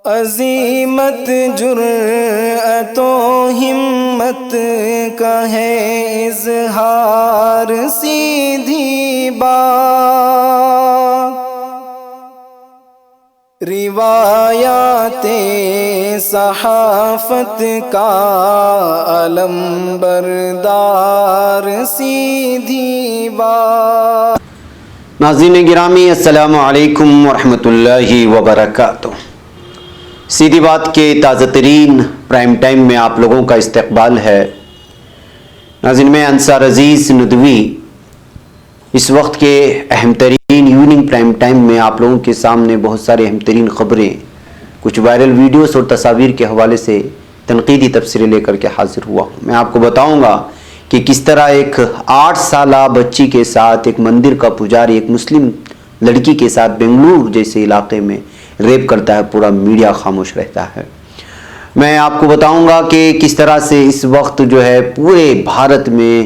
عظیمت جرأت و ہمت کا ہے اظہار، سیدھی بات روایات صحافت کا علم بردار، سیدھی بات۔ ناظرین گرامی، السلام علیکم ورحمۃ اللہ وبرکاتہ۔ سیدھی بات کے تازہ ترین پرائم ٹائم میں آپ لوگوں کا استقبال ہے۔ ناظرین، میں انصار عزیز ندوی اس وقت کے اہم ترین ایوننگ پرائم ٹائم میں آپ لوگوں کے سامنے بہت سارے اہم ترین خبریں، کچھ وائرل ویڈیوز اور تصاویر کے حوالے سے تنقیدی تبصرے لے کر کے حاضر ہوا ہوں۔ میں آپ کو بتاؤں گا کہ کس طرح ایک 8 سالہ بچی کے ساتھ ایک مندر کا پجاری ایک مسلم لڑکی کے ساتھ بنگلور جیسے علاقے میں ریپ کرتا ہے، پورا میڈیا خاموش رہتا ہے۔ میں آپ کو بتاؤں گا کہ کس طرح سے اس وقت جو ہے پورے بھارت میں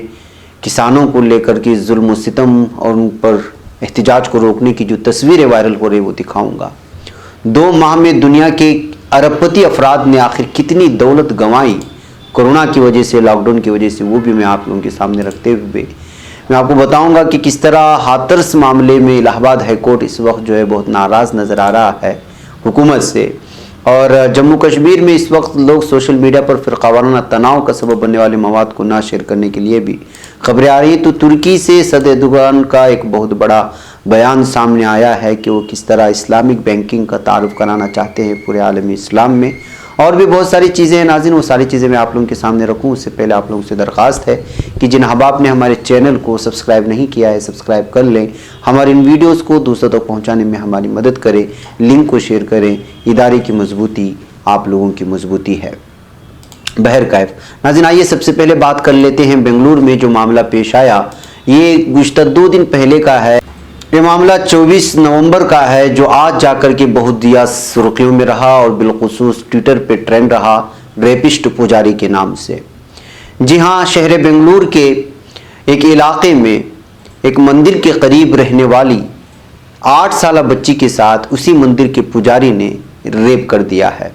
کسانوں کو لے کر کے ظلم و ستم اور ان پر احتجاج کو روکنے کی جو تصویریں وائرل ہو رہی وہ دکھاؤں گا۔ 2 ماہ میں دنیا کے ارب پتی افراد نے آخر کتنی دولت گنوائی کورونا کی وجہ سے، لاک ڈاؤن کی وجہ سے، وہ بھی میں آپ لوگوں کے سامنے رکھتے ہوئے میں آپ کو بتاؤں گا کہ کس طرح ہاتھرس معاملے میں الہ آباد ہائی کورٹ اس وقت جو ہے بہت ناراض نظر آ رہا ہے حکومت سے، اور جموں کشمیر میں اس وقت لوگ سوشل میڈیا پر فرقہ وارانہ تناؤ کا سبب بننے والے مواد کو نہ شیئر کرنے کے لیے بھی خبریں آ رہی ہیں۔ تو ترکی سے صدر ایردوغان کا ایک بہت بڑا بیان سامنے آیا ہے کہ وہ کس طرح اسلامک بینکنگ کا تعارف کرانا چاہتے ہیں پورے عالم اسلام میں، اور بھی بہت ساری چیزیں ہیں۔ ناظرین، وہ ساری چیزیں میں آپ لوگوں کے سامنے رکھوں اس سے پہلے آپ لوگوں سے درخواست ہے کہ جن احباب نے ہمارے چینل کو سبسکرائب نہیں کیا ہے سبسکرائب کر لیں، ہمارے ان ویڈیوز کو دوسروں تک پہنچانے میں ہماری مدد کریں، لنک کو شیئر کریں۔ ادارے کی مضبوطی آپ لوگوں کی مضبوطی ہے۔ بہرکیف ناظرین، آئیے سب سے پہلے بات کر لیتے ہیں بنگلور میں جو معاملہ پیش آیا۔ یہ گزشتہ 2 دن پہلے کا ہے۔ یہ معاملہ 24 نومبر کا ہے جو آج جا کر کے بہت دیا سرخیوں میں رہا اور بالخصوص ٹویٹر پہ ٹرینڈ رہا ریپسٹ پجاری کے نام سے۔ جی ہاں، شہر بنگلور کے ایک علاقے میں ایک مندر کے قریب رہنے والی 8 سالہ بچی کے ساتھ اسی مندر کے پجاری نے ریپ کر دیا ہے۔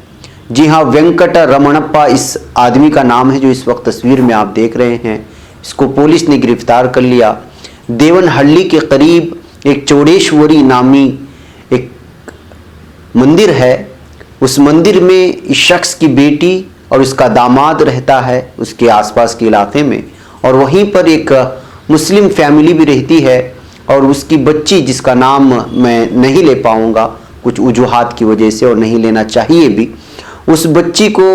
جی ہاں، وینکٹ رمنپا اس آدمی کا نام ہے جو اس وقت تصویر میں آپ دیکھ رہے ہیں۔ اس کو پولیس نے گرفتار کر لیا۔ دیون ہلی کے قریب ایک چوڑیشوری نامی ایک مندر ہے، اس مندر میں اس شخص کی بیٹی اور اس کا داماد رہتا ہے اس کے آس پاس کے علاقے میں، اور وہیں پر ایک مسلم فیملی بھی رہتی ہے، اور اس کی بچی جس کا نام میں نہیں لے پاؤں گا کچھ وجوہات کی وجہ سے اور نہیں لینا چاہیے بھی، اس بچی کو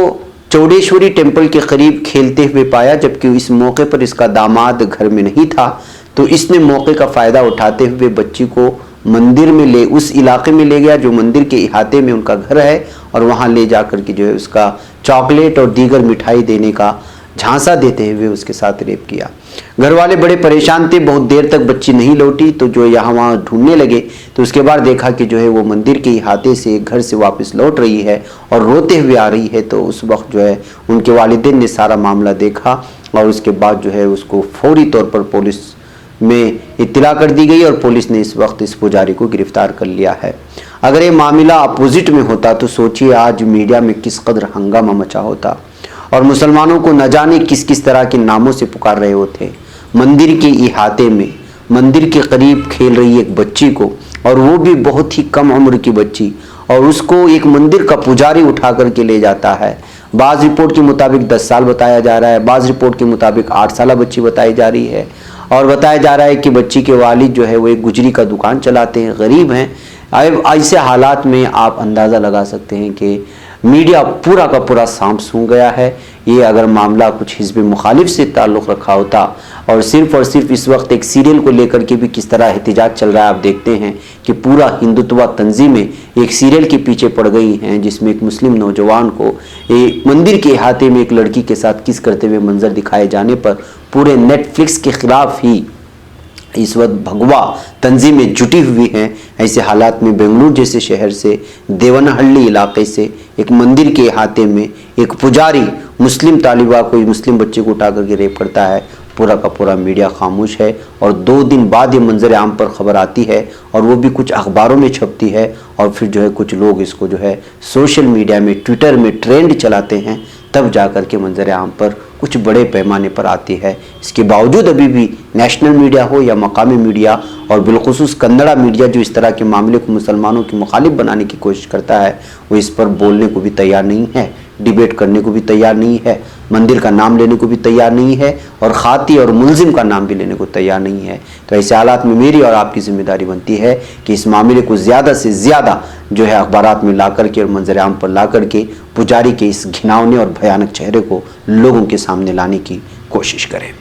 چوڑیشوری ٹیمپل کے قریب کھیلتے ہوئے پایا، جبکہ اس موقع پر اس کا داماد گھر میں نہیں تھا۔ تو اس نے موقع کا فائدہ اٹھاتے ہوئے بچی کو مندر میں اس علاقے میں لے گیا جو مندر کے احاطے میں ان کا گھر ہے، اور وہاں لے جا کر کے جو ہے اس کا چاکلیٹ اور دیگر مٹھائی دینے کا جھانسا دیتے ہوئے اس کے ساتھ ریپ کیا۔ گھر والے بڑے پریشان تھے، بہت دیر تک بچی نہیں لوٹی، تو جو یہاں وہاں ڈھونڈنے لگے، تو اس کے بعد دیکھا کہ جو ہے وہ مندر کے احاطے سے گھر سے واپس لوٹ رہی ہے اور روتے ہوئے آ رہی ہے۔ تو اس وقت جو ہے ان کے والدین نے سارا معاملہ دیکھا، اور اس کے بعد جو ہے اس کو فوری طور پر پولیس میں اطلاع کر دی گئی، اور پولیس نے اس وقت اس پجاری کو گرفتار کر لیا ہے۔ اگر یہ معاملہ اپوزٹ میں ہوتا تو سوچئے آج میڈیا میں کس قدر ہنگامہ مچا ہوتا، اور مسلمانوں کو نہ جانے کس کس طرح کے ناموں سے پکار رہے ہوتے۔ مندر کے احاطے میں مندر کے قریب کھیل رہی ایک بچی کو، اور وہ بھی بہت ہی کم عمر کی بچی، اور اس کو ایک مندر کا پجاری اٹھا کر کے لے جاتا ہے۔ بعض رپورٹ کے مطابق 10 سال بتایا جا رہا ہے، بعض رپورٹ کے مطابق 8 سالہ بچی بتائی جا رہی ہے، اور بتایا جا رہا ہے کہ بچی کے والد جو ہے وہ ایک گجری کا دکان چلاتے ہیں، غریب ہیں۔ ایسے حالات میں آپ اندازہ لگا سکتے ہیں کہ میڈیا پورا کا پورا سانپ سونگ گیا ہے۔ یہ اگر معاملہ کچھ حزب مخالف سے تعلق رکھا ہوتا، اور صرف اس وقت ایک سیریل کو لے کر کے بھی کس طرح احتجاج چل رہا ہے، آپ دیکھتے ہیں کہ پورا ہندوتوا تنظیمیں ایک سیریل کے پیچھے پڑ گئی ہیں جس میں ایک مسلم نوجوان کو ایک مندر کے احاطے میں ایک لڑکی کے ساتھ کس کرتے ہوئے منظر دکھائے جانے پر پورے نیٹ فلکس کے خلاف ہی اس وقت بھگوا تنظیمیں جٹی ہوئی ہیں۔ ایسے حالات میں بنگلور جیسے شہر سے دیون ہلی علاقے سے ایک مندر کے احاطے میں ایک پجاری مسلم طالبہ کوئی مسلم بچے کو اٹھا کر کے ریپ کرتا ہے، पूरा का पूरा मीडिया खामोश है और 2 दिन बाद ये मंजर आम पर ख़बर आती है और वो भी कुछ अखबारों में छपती है और फिर जो है कुछ लोग इसको जो है सोशल मीडिया में, ट्विटर में ट्रेंड चलाते हैं, तब जा कर के मंजर आम पर कुछ बड़े पैमाने पर आती है। इसके बावजूद अभी भी नेशनल मीडिया हो या मकामी मीडिया और बिलखुसूस कन्नड़ा मीडिया जो इस तरह के मामले को मुसलमानों की मुखालिफ बनाने की कोशिश करता है, वो इस पर बोलने को भी तैयार नहीं है, डिबेट करने को भी तैयार नहीं है, मंदिर का नाम लेने को भी तैयार नहीं है और खाती और मुलजिम का नाम भी लेने को तैयार नहीं है। तो ऐसे हालात में मेरी और आपकी जिम्मेदारी बनती है कि इस मामले को ज़्यादा से ज़्यादा जो है अखबारात में ला करके और मंजर आम पर ला करके पुजारी के इस घिनौने और भयानक चेहरे को लोगों के सामने लाने की कोशिश करें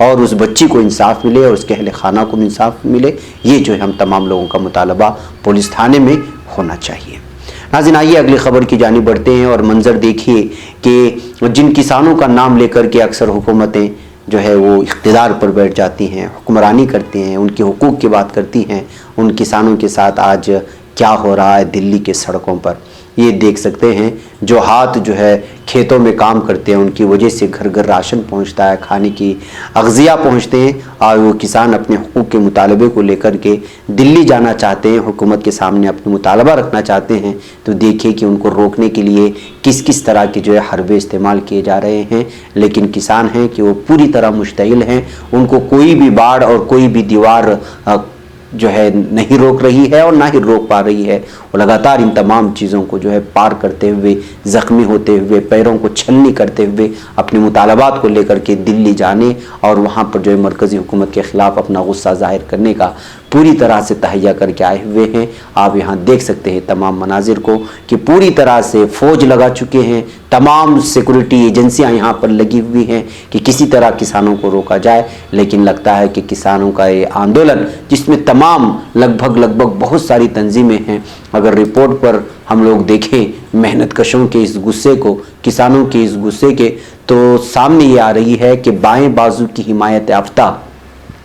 और उस बच्ची को इंसाफ मिले और उसके अहले खाना को इंसाफ मिले। ये जो है हम तमाम लोगों का मुतालबा पुलिस थाने में होना चाहिए। नाज़रीन, आइए अगली खबर की जानिब बढ़ते हैं और मंजर देखिए कि जिन किसानों का नाम लेकर के अक्सर हुकूमतें जो है वो इख्तिदार पर बैठ जाती हैं, हुक्मरानी करती हैं, उनके हुकूक की बात करती हैं, उन किसानों के साथ आज क्या हो रहा है दिल्ली के सड़कों पर ये देख सकते हैं। जो हाथ जो है खेतों में काम करते हैं उनकी वजह से घर घर राशन पहुंचता है, खाने की अग़ज़िया पहुंचते हैं और वो किसान अपने हुकूक के मुतालबे को लेकर के दिल्ली जाना चाहते हैं, हुकूमत के सामने अपने मुतालबा रखना चाहते हैं, तो देखिए कि उनको रोकने के लिए किस किस तरह के जो है हरबे इस्तेमाल किए जा रहे हैं। लेकिन किसान हैं कि वो पूरी तरह मुश्तइल हैं, उनको कोई भी बाढ़ और कोई भी दीवार जो है नहीं रोक रही है और ना ही रोक पा रही है। वो लगातार इन तमाम चीज़ों को जो है पार करते हुए, ज़ख्मी होते हुए, पैरों को छलनी करते हुए अपने मुतालबात को लेकर के दिल्ली जाने और वहाँ पर जो है मरकज़ी हुकूमत के ख़िलाफ़ अपना गुस्सा ज़ाहिर करने का पूरी तरह से तहैया करके आए हुए हैं। आप यहाँ देख सकते हैं तमाम मनाजिर को कि पूरी तरह से फ़ौज लगा चुके हैं, तमाम सिक्योरिटी एजेंसियाँ यहाँ पर लगी हुई हैं कि किसी तरह किसानों को रोका जाए। लेकिन लगता है कि किसानों का ये आंदोलन जिसमें तमाम लगभग बहुत सारी तंजीमें हैं, अगर रिपोर्ट पर हम लोग देखें मेहनत कशों के इस गुस्से को, किसानों के इस गुस्से के, तो सामने ये आ रही है कि बाएं बाजू की हिमायत याफ्ता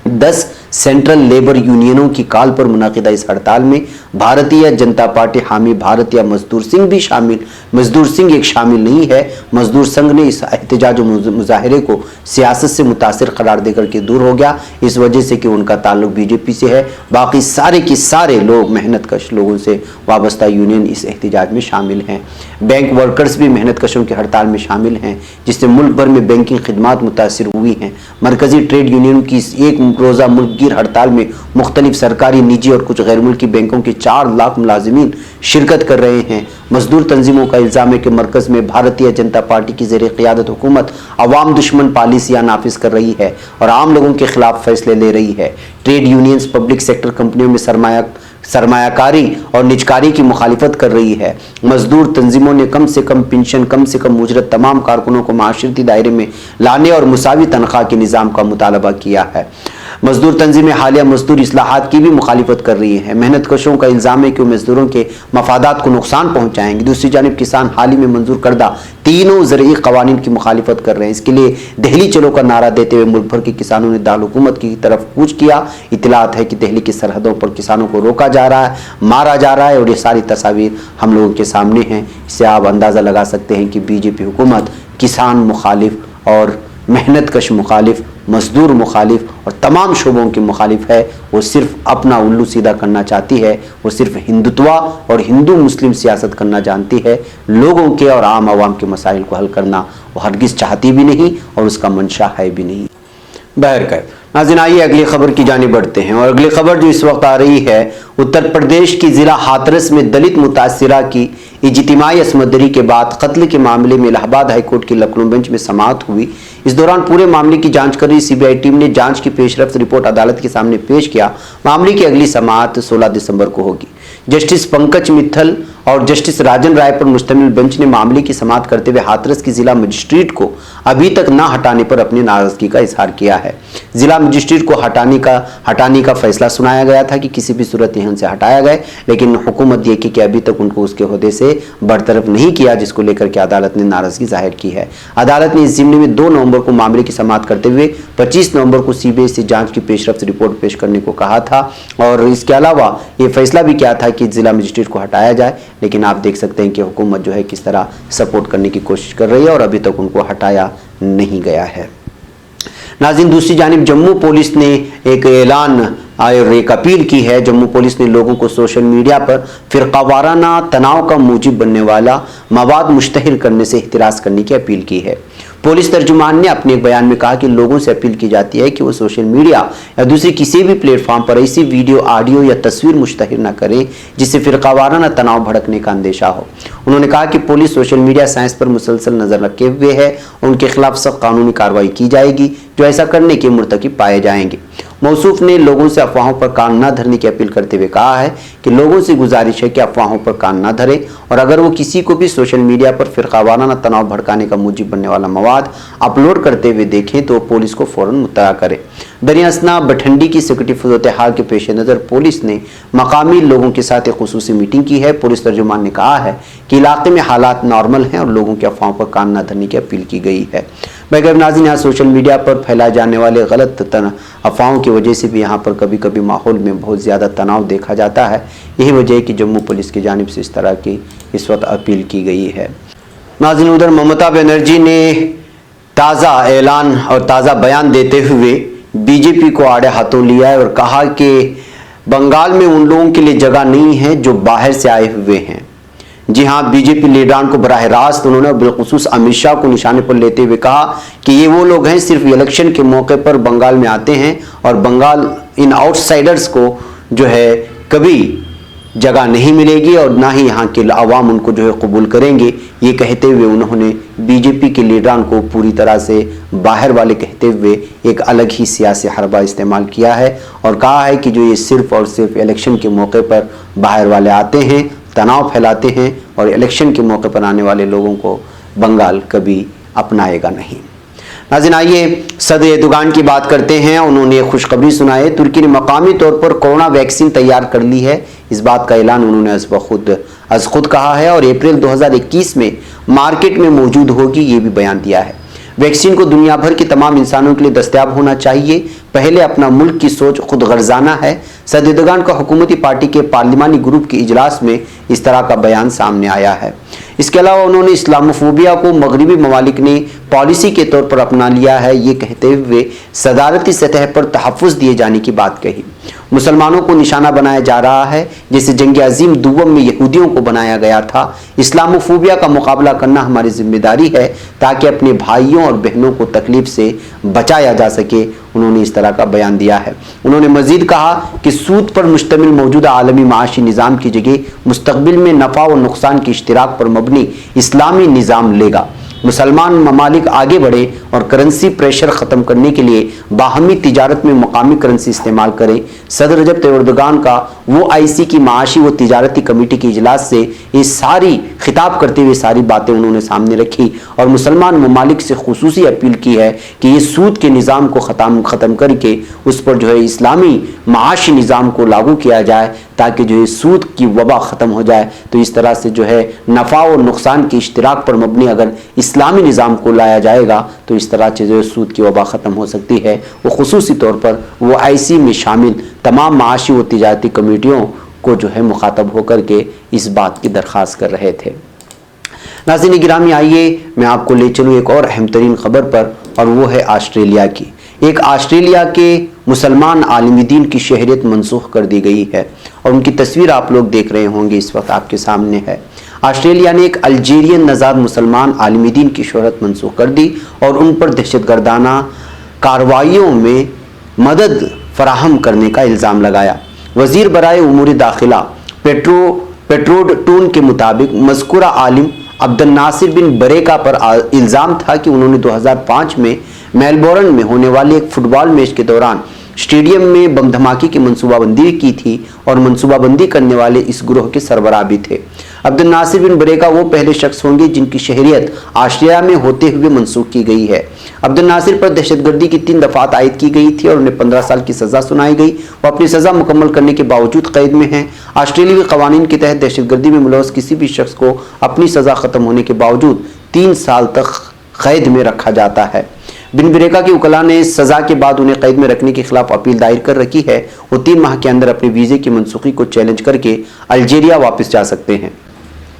10 सेंट्रल लेबर यूनियनों की कॉल पर मुनाकिदा इस हड़ताल में भारतीय जनता पार्टी हामी भारतीय मजदूर सिंह भी शामिल, मजदूर सिंह एक शामिल नहीं है। मजदूर संघ ने इस एहतजाज मुजाहरे को सियासत से मुतासिर करार देकर के दूर हो गया, इस वजह से कि उनका ताल्लुक बीजेपी से है। बाकी सारे के सारे लोग, मेहनत कश लोगों से वाबस्ता यूनियन इस एहतजाज में शामिल हैं। बैंक वर्कर्स भी मेहनत कशों की हड़ताल में शामिल हैं, जिससे मुल्क भर में बैंकिंग खिदमात मुतासिर हुई हैं। मरकजी ट्रेड यूनियन की इस एक रोज़ा मुल्कगीर हड़ताल में मुख्तलिफ सरकारी, निजी और कुछ गैर मुल्की बैंकों के 4 लाख मुलाजिमीन शिरकत कर रहे हैं। मजदूर तंजीमों का इल्ज़ाम है कि मरकज़ में भारतीय जनता पार्टी की ज़ेरे क़ियादत हुकूमत अवाम दुश्मन पॉलिसियाँ नाफिज कर रही है और आम लोगों के खिलाफ फैसले ले रही है। ट्रेड यूनियंस पब्लिक सेक्टर कंपनियों में सरमायाकारी और निजकारी की मुखालिफत कर रही है। मजदूर तंजीमों ने कम से कम पेंशन, कम से कम उजरत तमाम कारकुनों को माशरती दायरे में लाने और मुसावी तनख्वाह के निज़ाम का मुतालबा किया है। मजदूर तंजीमें हालिया मजदूर इस्लाहात की भी मुखालिफत कर रही हैं। मेहनत कशों का इल्ज़ाम है कि वो मजदूरों के मफादात को नुकसान पहुँचाएंगे। दूसरी जानिब किसान हाल ही में मंजूर करदा तीनों ज़रई क़वानीन की मुखालिफत कर रहे हैं। इसके लिए दिल्ली चलो का नारा देते हुए मुल्क भर के किसानों ने दारुल हुकूमत की तरफ कूच किया। इतलात है कि दिल्ली की सरहदों पर किसानों को रोका जा रहा है, मारा जा रहा है और ये सारी तस्वीर हम लोगों के सामने हैं। इससे आप अंदाज़ा लगा सकते हैं कि बीजेपी हुकूमत किसान मुखालिफ और मेहनत कश मुखालिफ, मजदूर मुखालिफ और तमाम शोबों की मुखालिफ है। वो सिर्फ अपना उल्लू सीधा करना चाहती है, वो सिर्फ हिंदुत्वा और हिंदू मुस्लिम सियासत करना जानती है। लोगों के और आम आवाम के मसाइल को हल करना वो हरगिज़ चाहती भी नहीं और उसका मंशा है भी नहीं। बहरकैफ नाज़रीन, आइए अगली खबर की जानिब बढ़ते हैं और अगली खबर जो इस वक्त आ रही है, उत्तर प्रदेश की ज़िला हाथरस में दलित मुतासिरा की इज्तिमाई असमदरी के बाद कत्ल के मामले में इलाहाबाद हाई कोर्ट की लखनऊ बेंच में समाअत हुई। इस दौरान पूरे मामले की जांच कर रही सीबीआई टीम ने जांच की पेशरफ्त रिपोर्ट अदालत के सामने पेश किया। मामले की अगली समाअत 16 दिसंबर को होगी। जस्टिस पंकज मित्तल और जस्टिस राजन राय पर मुश्तमिल बेंच ने मामले की समाअत करते हुए हाथरस की जिला मजिस्ट्रेट को अभी तक न हटाने पर अपनी नाराजगी का इजहार किया है। जिला मजिस्ट्रेट को हटाने का फैसला सुनाया गया था कि किसी भी सूरत यहाँ से हटाया गया, लेकिन हुकूमत ये कि अभी तक उनको उसके ओहदे से बरतरफ नहीं किया, जिसको लेकर के अदालत ने नाराजगी जाहिर की है। अदालत ने इस ज़िम्मे में 2 नवंबर को मामले की समाअत करते हुए 25 नवंबर को सीबीआई से जांच की पेशरफ्त रिपोर्ट पेश करने को कहा था और इसके अलावा ये फैसला भी किया था कि जिला मजिस्ट्रेट को हटाया जाए। लेकिन आप देख सकते हैं कि हुकूमत जो है किस तरह सपोर्ट करने की कोशिश कर रही है और अभी तक उनको हटाया नहीं गया है। नाज़रीन, दूसरी जानिब जम्मू पुलिस ने एक ऐलान और एक अपील की है। जम्मू पुलिस ने लोगों को सोशल मीडिया पर फ़िरक़ावाराना तनाव का मूजिब बनने वाला मवाद मुश्तहिर करने से एहतिराज़ करने की अपील की है। पुलिस तर्जुमान ने अपने एक बयान में कहा कि लोगों से अपील की जाती है कि वो सोशल मीडिया या दूसरे किसी भी प्लेटफॉर्म पर ऐसी वीडियो, ऑडियो या तस्वीर मुश्तहिर न करें जिससे फ़िरक़ावाराना तनाव भड़कने का अंदेशा हो। उन्होंने कहा कि पुलिस सोशल मीडिया साइंस पर मुसलसल नज़र रखे हुए है, उनके खिलाफ सख्त कानूनी कार्रवाई की जाएगी जो ऐसा करने के मुर्तकिब पाए जाएंगे। मौसूफ ने लोगों से अफवाहों पर कान न धरने की अपील करते हुए कहा है कि लोगों से गुजारिश है कि अफवाहों पर कान न धरें और अगर वो किसी को भी सोशल मीडिया पर फ़िरक़ावाराना तनाव भड़काने का मूजिब बनने वाला मवाद अपलोड करते हुए देखें तो पुलिस को फ़ौरन मुत्तला करें। दरियासना बठंडी की सिक्योरिटी सूरत-ए-हाल के पेश नज़र पुलिस ने मकामी लोगों के साथ एक खुसूसी मीटिंग की है। पुलिस तर्जुमान ने कहा है कि इलाके में हालात नॉर्मल हैं और लोगों की अफवाहों पर कान न धरने की अपील की गई है। मगर नाज़रीन, यहाँ सोशल मीडिया पर फैलाए जाने वाले गलत अफवाहों की वजह से भी यहाँ पर कभी कभी माहौल में बहुत ज़्यादा तनाव देखा जाता है। यही वजह है कि जम्मू पुलिस की जानिब से इस तरह की इस वक्त अपील की गई है। नाज़रीन, उधर ममता बनर्जी ने ताज़ा ऐलान और ताज़ा बयान देते हुए बीजेपी को आड़े हाथों लिया है और कहा कि बंगाल में उन लोगों के लिए जगह नहीं है जो बाहर से आए हुए हैं। जी हाँ, बीजेपी लीडरान को बराह रास्त उन्होंने बिलखुसूस अमित शाह को निशाने पर लेते हुए कहा कि ये वो लोग हैं सिर्फ इलेक्शन के मौके पर बंगाल में आते हैं और बंगाल इन आउटसाइडर्स को जो है कभी जगह नहीं मिलेगी और ना ही यहाँ के अवाम उनको जो है कबूल करेंगे। ये कहते हुए उन्होंने बीजेपी के लीडरान को पूरी तरह से बाहर वाले कहते हुए एक अलग ही सियासी हरबा इस्तेमाल किया है और कहा है कि जो ये सिर्फ और सिर्फ इलेक्शन के मौके पर बाहर वाले आते हैं, तनाव फैलाते हैं और इलेक्शन के मौके पर आने वाले लोगों को बंगाल कभी अपनाएगा नहीं। नाज़रीन, आइए सदर एर्दोगान की बात करते हैं। उन्होंने खुशखबरी सुनाई है। तुर्की ने मकामी तौर पर कोरोना वैक्सीन तैयार कर ली है। इस बात का ऐलान उन्होंने अज़ खुद कहा है और अप्रैल 2021 में मार्केट में मौजूद होगी, ये भी बयान दिया है। वैक्सीन को दुनिया भर के तमाम इंसानों के लिए दस्तयाब होना चाहिए। पहले अपना मुल्क की सोच खुद गर्जाना है। सदर एर्दोगान का हुकूमती पार्टी के पार्लिमानी ग्रुप के इजलास में इस तरह का बयान सामने आया है। इसके अलावा उन्होंने इस्लामोफोबिया को मगरबी ममालिक ने पॉलिसी के तौर पर अपना लिया है, ये कहते हुए सदारती सतह पर तहफ़्फ़ुज़ दिए जाने की बात कही। मुसलमानों को निशाना बनाया जा रहा है जैसे जंग अजीम दुव्वम में यहूदियों को बनाया गया था। इस्लामोफोबिया का मुकाबला करना हमारी जिम्मेदारी है ताकि अपने भाइयों और बहनों को तकलीफ से बचाया जा सके। उन्होंने इस तरह का बयान दिया है। उन्होंने मजीद कहा कि सूद पर मुश्तमिल मौजूदा आलमी माशी निज़ाम की जगह मुस्तकबिल में नफ़ा व नुकसान की इश्तिराक पर मबनी इस्लामी निज़ाम लेगा। मुसलमान ममालिक आगे बढ़े और करेंसी प्रेशर ख़त्म करने के लिए बाहमी तिजारत में मकामी करेंसी इस्तेमाल करें। सदर रजब तैयब एर्दोगान का वो आईसी की माशी व तिजारती कमेटी के इजलास से ये सारी खिताब करते हुए सारी बातें उन्होंने सामने रखी और मुसलमान ममालिक से खुसूसी अपील की है कि ये सूद के निज़ाम को ख़त्म करके उस पर जो है इस्लामी माशी निज़ाम को लागू किया जाए ताकि जो है सूद की वबा ख़त्म हो जाए। तो इस तरह से जो है नफ़ा और नुकसान की इश्तिराक पर मबनी अगर इस्लामी निज़ाम को लाया जाएगा तो इस तरह से जो है सूद की वबा ख़त्म हो सकती है। वो खुसूसी तौर पर वो आईसी में शामिल तमाम माशी व तिजारती कमेटियों को जो है मुखातब होकर के इस बात की दरख्वास्त कर रहे थे। नाज़रीन गिरामी, आइए मैं आपको ले चलूँ एक और अहम तरीन ख़बर पर और वो है ऑस्ट्रेलिया की। एक ऑस्ट्रेलिया के मुसलमान आलिम दीन की शहरियत मनसूख कर दी गई है और उनकी तस्वीर आप लोग देख रहे होंगे, इस वक्त आपके सामने है। ऑस्ट्रेलिया ने एक अल्जीरियन नज़ाद मुसलमान आलिम दीन की शोहरत मनसूख कर दी और उन पर दहशतगर्दाना कार्रवाइयों में मदद फराहम करने का इल्ज़ाम लगाया। वज़ीर बराए उमूर दाखिला पेट्रोड टून के मुताबिक मज़कूरा आलिम अब्दुल नासिर बिन बरेका पर इल्ज़ाम था कि उन्होंने 2005 में मेलबोर्न में होने वाले एक फुटबॉल मैच के दौरान स्टेडियम में बम धमाके की मनसूबाबंदी की थी और मनसूबाबंदी करने वाले इस ग्रोह के सरबराह भी थे। अब्दुल नासिर बिन बरेका वो पहले शख्स होंगे जिनकी शहरियत ऑस्ट्रेलिया में होते हुए मनसूख की गई है। अब्दुल नासिर पर दहशतगर्दी की 3 दफ़ात आयद की गई थी और उन्हें 15 साल की सज़ा सुनाई गई। वो अपनी सज़ा मुकम्मल करने के बावजूद कैद में हैं। ऑस्ट्रेलियाई कवानीन के तहत दहशतगर्दी में मुलव्वस किसी भी शख्स को अपनी सज़ा ख़त्म होने के बावजूद 3 साल तक कैद में रखा जाता है। बिन बरेका के वकला ने सज़ा के बाद उन्हें कैद में रखने के खिलाफ अपील दायर कर रखी है। वो 3 माह के अंदर अपने वीज़े की मनसूखी को चैलेंज करके अल्जीरिया वापस जा सकते हैं।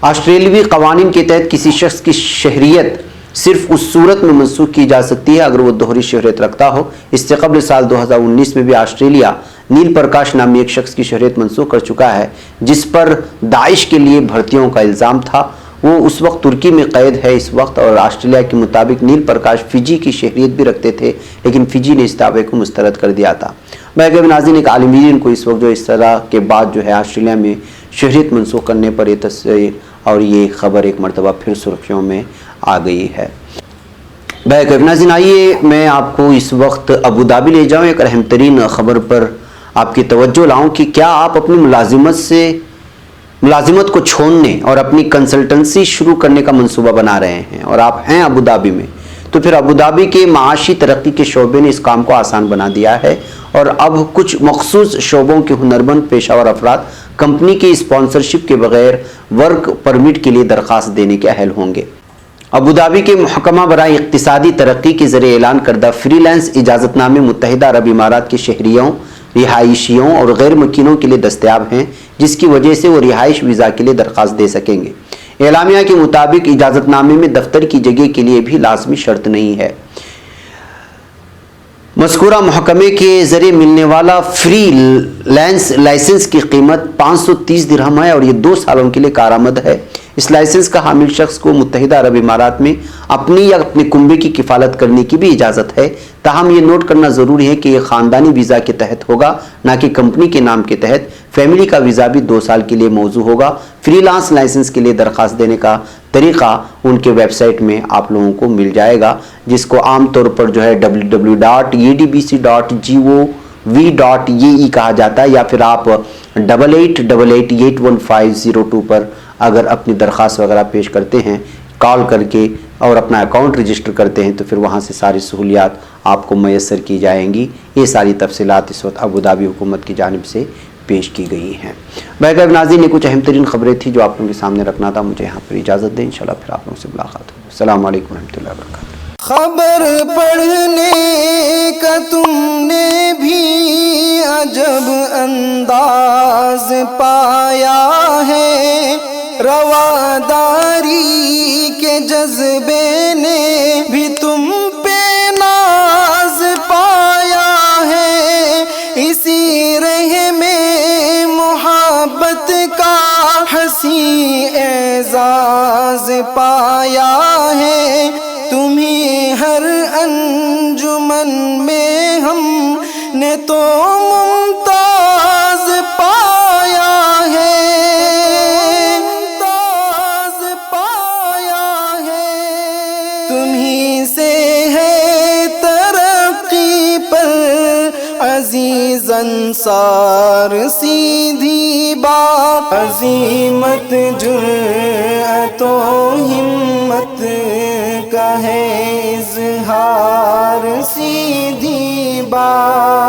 ऑस्ट्रेलियाई कवानीन के तहत किसी शख्स की शहरियत صرف اس صورت میں منسوخ کی جا سکتی ہے اگر وہ دوہری شہرت رکھتا ہو۔ اس سے قبل سال 2019 میں بھی آسٹریلیا نیل پرکاش نامی ایک شخص کی شہریت منسوخ کر چکا ہے جس پر داعش کے لیے بھرتیوں کا الزام تھا۔ وہ اس وقت ترکی میں قید ہے اس وقت، اور آسٹریلیا کے مطابق نیل پرکاش فجی کی شہریت بھی رکھتے تھے لیکن فجی نے اس دعوے کو مسترد کر دیا تھا۔ محکمہ ناظرین، ایک عالمی دین کو اس وقت جو اس طرح کے بعد جو ہے آسٹریلیا میں شہریت منسوخ کرنے پر یہ تصویر اور یہ خبر ایک مرتبہ پھر سرخیوں میں آ گئی ہے۔ محکمہ ناظرین، آئیے میں آپ کو اس وقت ابوظہبی لے جاؤں، ایک اہم ترین خبر پر آپ کی توجہ لاؤں کہ کیا آپ اپنی ملازمت کو چھوڑنے اور اپنی کنسلٹنسی شروع کرنے کا منصوبہ بنا رہے ہیں اور آپ ہیں ابوظہبی میں، تو پھر ابوظہبی کے معاشی ترقی کے شعبے نے اس کام کو آسان بنا دیا ہے اور اب کچھ مخصوص شعبوں کے ہنرمند پیشہ ور افراد کمپنی کی اسپانسرشپ کے بغیر ورک پرمٹ کے لیے درخواست دینے کے اہل ہوں گے۔ ابوظہبی کے محکمہ برائے اقتصادی ترقی کے ذریعے اعلان کردہ فری لانس اجازت نامے متحدہ عرب امارات کے شہریوں، رہائشیوں اور غیر مقیموں کے لیے دستیاب ہیں، جس کی وجہ سے وہ رہائش ویزا کے لیے درخواست دے سکیں گے۔ اعلامیہ کے مطابق اجازت نامے میں دفتر کی جگہ کے لیے بھی لازمی شرط نہیں ہے۔ مذکورہ محکمے کے ذریعے ملنے والا فری لانس لائسنس کی قیمت 530 درہم ہے اور یہ 2 سالوں کے لیے کارآمد ہے۔ اس لائسنس کا حامل شخص کو متحدہ عرب امارات میں اپنی یا اپنے کنبے کی کفالت کرنے کی بھی اجازت ہے، تاہم یہ نوٹ کرنا ضروری ہے کہ یہ خاندانی ویزا کے تحت ہوگا، نہ کہ کمپنی کے نام کے تحت۔ فیملی کا ویزا بھی 2 سال کے لیے موزوں ہوگا۔ فری لانس لائسنس کے لیے درخواست دینے کا طریقہ ان کے ویب سائٹ میں آپ لوگوں کو مل جائے گا، جس کو عام طور پر جو ہے www.edbc.gov.ve کہا جاتا ہے، یا پھر آپ 8888811502 پر اگر اپنی درخواست وغیرہ پیش کرتے ہیں، کال کر کے اور اپنا اکاؤنٹ رجسٹر کرتے ہیں، تو پھر وہاں سے ساری سہولیات آپ کو میسر کی جائیں گی۔ یہ ساری تفصیلات اس وقت ابوظہبی حکومت کی جانب سے پیش کی گئی ہیں۔ محترم ناظرین، یہ کچھ اہم ترین خبریں تھیں جو آپ لوگوں کے سامنے رکھنا تھا۔ مجھے یہاں پر اجازت دیں، انشاءاللہ پھر آپ لوگوں سے ملاقات ہوگی۔ السلام علیکم ورحمۃ اللہ وبرکاتہ۔ خبر پڑھنے کا تم نے بھی عجب انداز پایا ہے، رواداری کے جذبے نے بھی تم پہ ناز پایا ہے، اسی رہ میں محبت کا حسین اعزاز پایا ہے، تمہیں ہر انجمن میں ہم نے تو ممتاز پایا ہے، ممتاز پایا ہے، تمہیں سے ہے ترقی پر عزیز انصار، سیدھی بات عظیمت جرأت و ہمت کا ہے اظہار، سیدھی بات